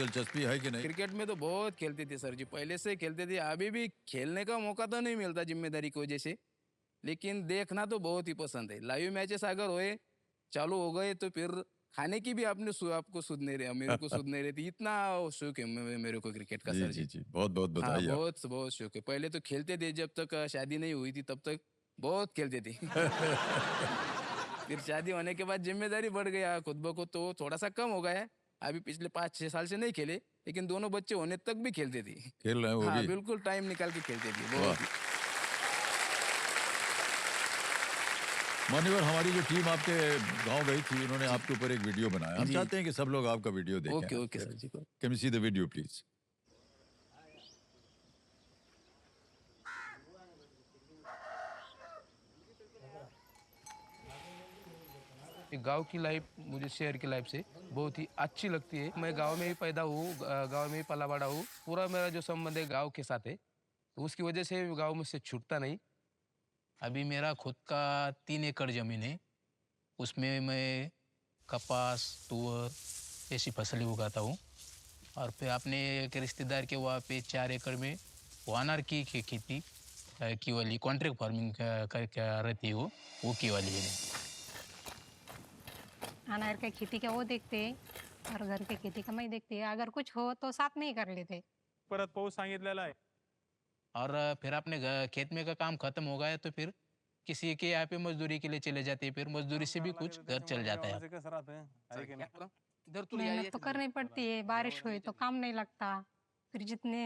दिलचस्पी है कि नहीं? क्रिकेट में तो बहुत खेलते थे सर जी, पहले से खेलते थे। अभी भी खेलने का मौका तो नहीं मिलता जिम्मेदारी की वजह से, लेकिन देखना तो बहुत ही पसंद है। लाइव मैचेस अगर होए चालू हो गए तो फिर खाने की भी आपको सुध नहीं रहे, मेरे को सुध नहीं रहती। इतना शौक है मेरे को क्रिकेट का जी सर जी जी। जी, बहुत बहुत हाँ, बधाई आप। बहुत बहुत शौक है। पहले तो खेलते थे, जब तक शादी नहीं हुई थी तब तक बहुत खेलते थे। फिर शादी होने के बाद जिम्मेदारी बढ़ गया खुद ब खुद, तो थोड़ा सा कम हो गया है। अभी पिछले 5-6 साल से नहीं खेले, लेकिन दोनों बच्चे होने तक भी खेलते थे। खेल रहे हैं वो हाँ, भी? बिल्कुल टाइम निकाल के खेलते थे वाह। बहुत ही। मान्यवर, हमारी जो टीम आपके गांव गई थी, उन्होंने आपके ऊपर एक वीडियो बनाया। हम जी, चाहते हैं कि सब लोग आपका वीडियो देखें। Okay okay sir ji. Can we see the video please? गांव की लाइफ मुझे शहर की लाइफ से बहुत ही अच्छी लगती है। मैं गांव में ही पैदा हूँ, गांव में ही पला बड़ा हूँ। पूरा मेरा जो संबंध है गांव के साथ है, तो उसकी वजह से गांव में से छूटता नहीं। अभी मेरा खुद का 3 एकड़ जमीन है, उसमें मैं कपास, तुअर ऐसी फसलें उगाता हूँ। और फिर अपने एक रिश्तेदार के वहाँ पे 4 एकड़ में वानर की खेती की वाली कॉन्ट्रैक्ट फार्मिंग करके रहती है, वो की वाली है। अनार के खेती का वो देखते और घर के खेती का मैं देखती है। अगर कुछ हो तो साथ में ही कर लेते। परत पाऊस सांगितलेला आहे। और फिर अपने खेत में का काम खत्म हो गया तो फिर किसी के यहाँ पे मजदूरी के लिए चले जाते हैं, फिर मजदूरी से भी कुछ घर चल जाता है। कसं राहतं आहे की नाही? इधर तो मेहनत तो करनी पड़ती है, बारिश हुई तो काम नहीं लगता। फिर जितने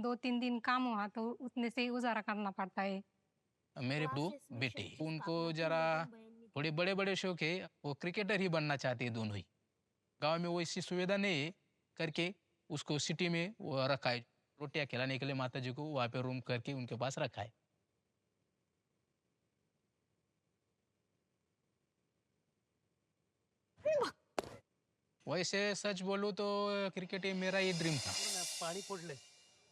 2-3 दिन काम हुआ तो उतने से ही गुजारा करना पड़ता है। मेरे 2 बेटे, उनको जरा थोड़े बड़े बड़े शौक है, वो क्रिकेटर ही बनना चाहते हैं दोनों ही। गांव में वो ऐसी सुविधा नहीं है करके उसको सिटी में वो रखा है, रोटियां खिलाने के लिए माता जी को वहाँ पे रूम करके उनके पास रखा है। वैसे सच बोलूं तो क्रिकेट ही मेरा ये ड्रीम था। पाणी फोडले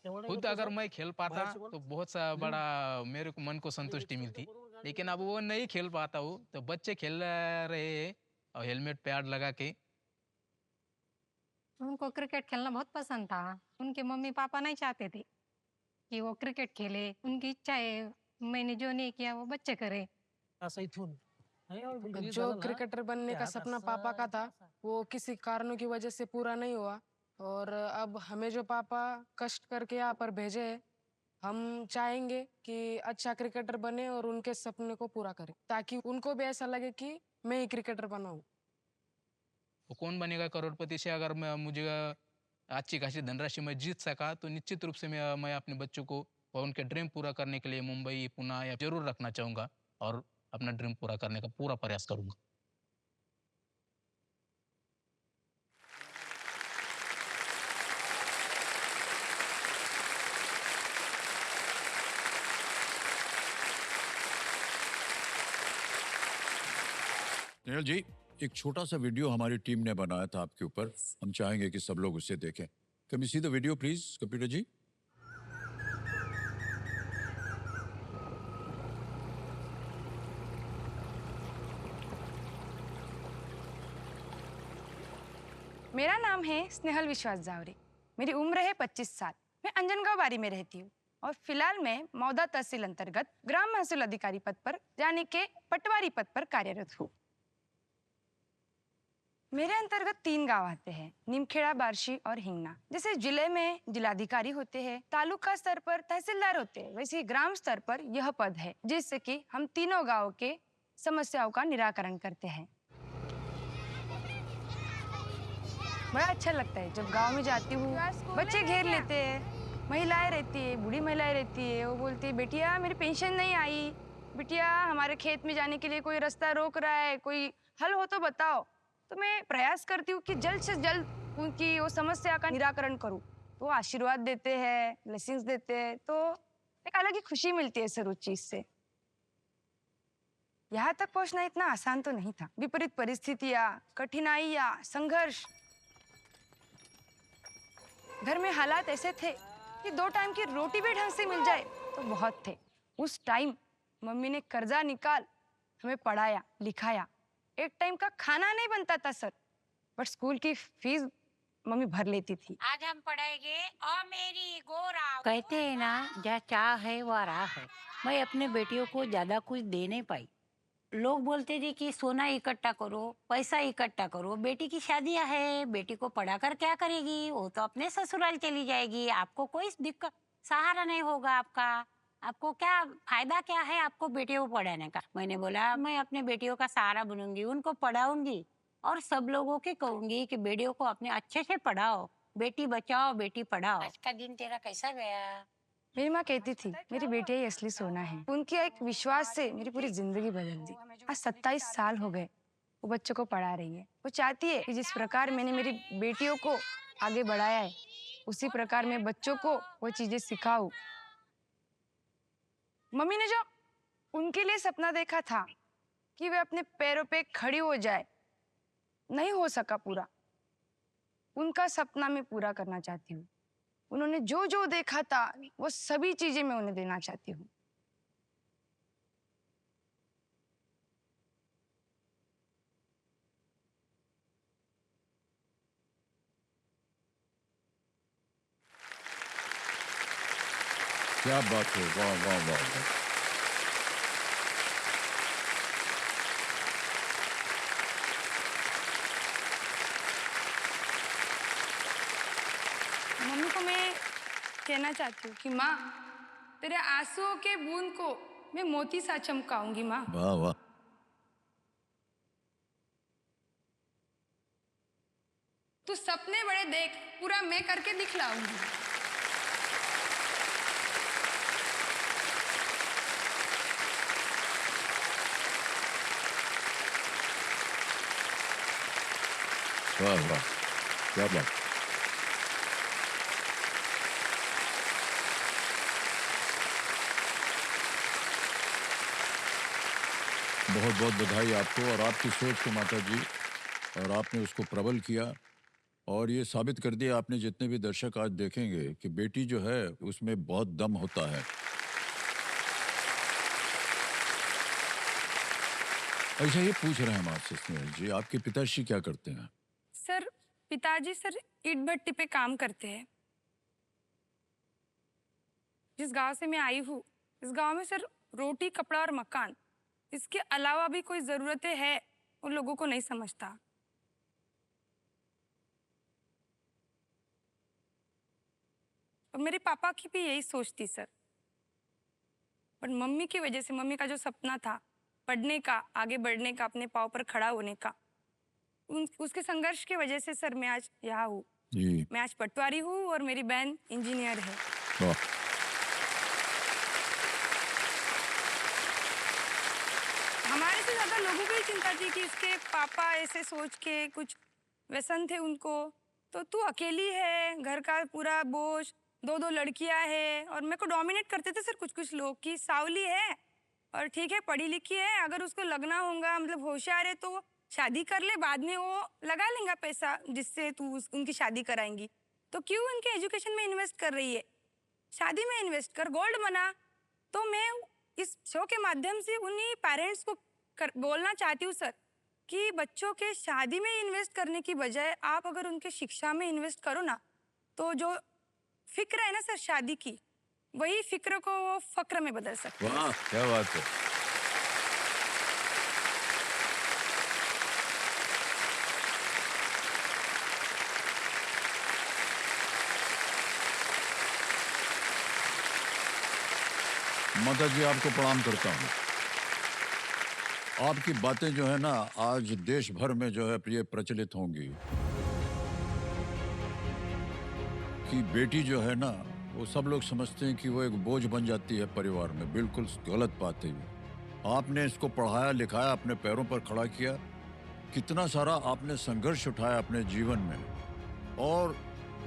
खुद अगर मैं खेल पाता तो बहुत सा बड़ा मेरे को मन को संतुष्टि मिलती, लेकिन अब वो नहीं खेल पाता हूँ तो बच्चे खेल रहे हैं और हेलमेट पैड लगा के। उनको क्रिकेट खेलना बहुत पसंद था। उनके मम्मी पापा नहीं चाहते थे कि वो क्रिकेट खेले। उनकी इच्छा है, मैंने जो नहीं किया वो बच्चे करे। असं इथून हे जो झालं ना, क्रिकेटर बनने ते का हात सपना असा- पापा का था, असा- वो किसी कारणों की वजह से पूरा नहीं हुआ। और अब हमें जो पापा कष्ट करके यहाँ पर भेजे हैं, हम चाहेंगे कि अच्छा क्रिकेटर बने और उनके सपने को पूरा करें, ताकि उनको भी ऐसा लगे कि मैं ही क्रिकेटर बना हूँ। वो कौन बनेगा करोड़पति से अगर मुझे अच्छी खासी धनराशि में जीत सका तो निश्चित रूप से मैं अपने बच्चों को और उनके ड्रीम पूरा करने के लिए मुंबई, पुणे या जरूर रखना चाहूँगा और अपना ड्रीम पूरा करने का पूरा प्रयास करूँगा। स्नेहल जी, एक छोटा सा वीडियो हमारी टीम ने बनाया था आपके ऊपर, हम चाहेंगे कि सब लोग उसे देखें। Can we see the video please, computer ji? मेरा नाम है स्नेहल विश्वास जावरे। मेरी उम्र है 25 साल। मैं अंजनगांव बारी में रहती हूँ और फिलहाल मैं मौदा तहसील अंतर्गत ग्राम महसूल अधिकारी पद पर यानी के पटवारी पद पर कार्यरत हूँ। मेरे अंतर्गत 3 गांव आते हैं, निमखेड़ा, बार्शी और हिंगना। जैसे जिले में जिलाधिकारी होते हैं, तालुका स्तर पर तहसीलदार होते हैं, वैसे ग्राम स्तर पर यह पद है, जिससे कि हम तीनों गाँव के समस्याओं का निराकरण करते हैं। बड़ा अच्छा लगता है जब गांव में जाती हूँ, बच्चे घेर लेते हैं, महिलाएं रहती है, बूढ़ी महिलाएं रहती है, वो बोलती है बेटिया मेरी पेंशन नहीं आई, बिटिया हमारे खेत में जाने के लिए कोई रास्ता रोक रहा है, कोई हल हो तो बताओ। तो मैं प्रयास करती हूँ कि जल्द से जल्द उनकी वो समस्या का निराकरण करूँ। तो वो आशीर्वाद देते हैं, ब्लेसिंग्स देते हैं, तो एक अलग ही खुशी मिलती है सर उस चीज से। यहाँ तक पहुँचना इतना आसान तो नहीं था। विपरीत परिस्थितियाँ, कठिनाइयाँ, संघर्ष, घर में हालात ऐसे थे कि 2 टाइम की रोटी भी ढंग से मिल जाए तो बहुत थे। उस टाइम मम्मी ने कर्जा निकाल हमें पढ़ाया लिखाया। एक टाइम का खाना नहीं बनता था सर, बट स्कूल की फीस मम्मी भर लेती थी। आज हम पढ़ेंगे ओ मेरी गोरा। कहते हैं ना, जहाँ चाह है वहाँ राह है। मैं अपने बेटियों को ज्यादा कुछ दे नहीं पाई। लोग बोलते थे कि सोना इकट्ठा करो, पैसा इकट्ठा करो, बेटी की शादियां है, बेटी को पढ़ाकर क्या करेगी, वो तो अपने ससुराल चली जाएगी, आपको कोई दिक्कत सहारा नहीं होगा आपका, आपको क्या फायदा क्या है आपको बेटियों को पढ़ाने का। मैंने बोला मैं अपने बेटियों का सहारा बनूंगी, उनको पढ़ाऊंगी और सब लोगों के कहूंगी कि बेटियों को अपने अच्छे से पढ़ाओ, बेटी बचाओ बेटी पढ़ाओ। आज का दिन तेरा कैसा गया? मेरी माँ कहती थी मेरी बेटी ही असली सोना है। उनके एक विश्वास से मेरी पूरी जिंदगी बदल दी। आज 27 साल हो गए वो बच्चों को पढ़ा रही है। वो चाहती है कि जिस प्रकार मैंने मेरी बेटियों को आगे बढ़ाया है उसी प्रकार मैं बच्चों को वो चीजें सिखाऊं। मम्मी ने जो उनके लिए सपना देखा था कि वे अपने पैरों पे खड़ी हो जाए, नहीं हो सका पूरा। उनका सपना मैं पूरा करना चाहती हूँ। उन्होंने जो जो देखा था वो सभी चीजें मैं उन्हें देना चाहती हूँ। क्या बात है, वाह वाह वाह वाह। मम्मी को मैं कहना चाहती हूँ कि माँ तेरे आंसुओं के बूंद को मैं मोती सा चमकाऊंगी माँ। वाह वाह। तू सपने बड़े देख, पूरा मैं करके दिखलाऊंगी। वाह वाह, क्या बात। बहुत बहुत बधाई आपको और आपकी सोच को माता जी, और आपने उसको प्रबल किया और ये साबित कर दिया आपने, जितने भी दर्शक आज देखेंगे, कि बेटी जो है उसमें बहुत दम होता है। अच्छा, ये पूछ रहे हैं हम आपसे स्नेहल जी, आपके पिताश्री क्या करते हैं? सर पिताजी सर ईट भट्टी पे काम करते हैं। जिस गांव से मैं आई हूँ इस गांव में सर रोटी कपड़ा और मकान, इसके अलावा भी कोई जरूरतें हैं उन लोगों को नहीं समझता। और मेरे पापा की भी यही सोच थी सर, पर मम्मी की वजह से, मम्मी का जो सपना था पढ़ने का, आगे बढ़ने का, अपने पाँव पर खड़ा होने का, उसके संघर्ष की वजह से सर मैं आज यहाँ हूँ। जी, मैं आज पटवारी हूँ और मेरी बहन इंजीनियर है। वाह। हमारे से ज्यादा लोगों को ही चिंता थी कि इसके पापा ऐसे सोच के कुछ व्यसन थे उनको, तो तू अकेली है, घर का पूरा बोझ, दो दो लड़कियां है। और मेरे को डोमिनेट करते थे सर कुछ कुछ लोग कि सावली है और ठीक है पढ़ी लिखी है, अगर उसको लगना होगा, मतलब होशियार है, तो शादी कर ले, बाद में वो लगा लेगा पैसा जिससे तू उनकी शादी कराएंगी। तो क्यों उनके एजुकेशन में इन्वेस्ट कर रही है, शादी में इन्वेस्ट कर, गोल्ड बना। तो मैं इस शो के माध्यम से उन्हीं पेरेंट्स को बोलना चाहती हूँ सर कि बच्चों के शादी में इन्वेस्ट करने की बजाय आप अगर उनके शिक्षा में इन्वेस्ट करो ना, तो जो फिक्र है ना सर शादी की, वही फिक्र को वो फक्र में बदल सकते हैं। वाह, क्या बात है। माता जी आपको प्रणाम करता हूँ। आपकी बातें जो है ना आज देश भर में जो है ये प्रचलित होंगी कि बेटी जो है ना, वो सब लोग समझते हैं कि वो एक बोझ बन जाती है परिवार में। बिल्कुल गलत बात है ये। आपने इसको पढ़ाया लिखाया, अपने पैरों पर खड़ा किया, कितना सारा आपने संघर्ष उठाया अपने जीवन में। और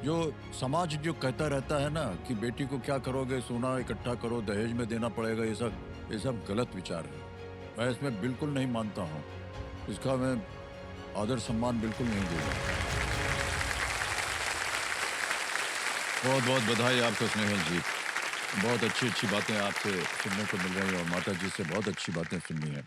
जो समाज जो कहता रहता है ना कि बेटी को क्या करोगे, सोना इकट्ठा करो, दहेज में देना पड़ेगा, ये सब गलत विचार है। मैं इसमें बिल्कुल नहीं मानता हूँ, इसका मैं आदर सम्मान बिल्कुल नहीं दूंगा। बहुत बहुत बधाई आपको स्नेहल जी, बहुत अच्छी अच्छी बातें आपसे सुनने को मिल रही हैं और माता जी से बहुत अच्छी बातें सुननी है।